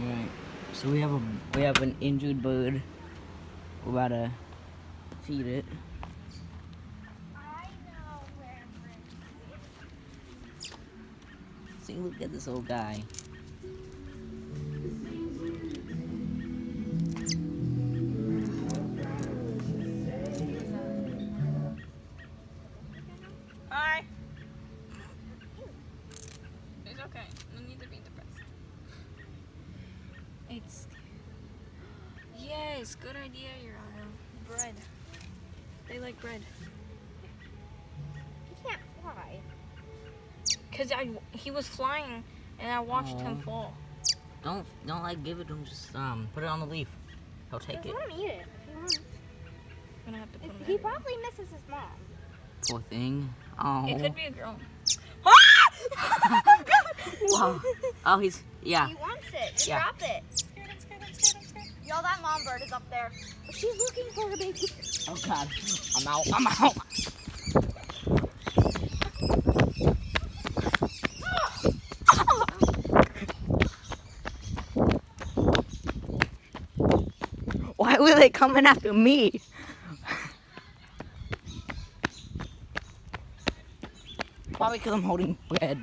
Alright, so we have an injured bird. We're about to feed it. I know where See, look at this old guy. Hi. It's okay. No need to be depressed. It's yes, good idea, Your Honor. Bread. They like bread. He can't fly. Cause he was flying and I watched him Aw. fall. Don't like give it to him. Just put it on the leaf. He'll take it. Let him eat it if he wants. I'm gonna have to put him He there. probably misses his mom. Poor thing. Oh. It could be a girl. Wow. Oh, he's yeah. He wants it. Just Yeah. drop it. Y'all, that mom bird is up there. She's looking for her baby. Oh God. I'm out. I'm out. Why were they coming after me? Probably because I'm holding bread.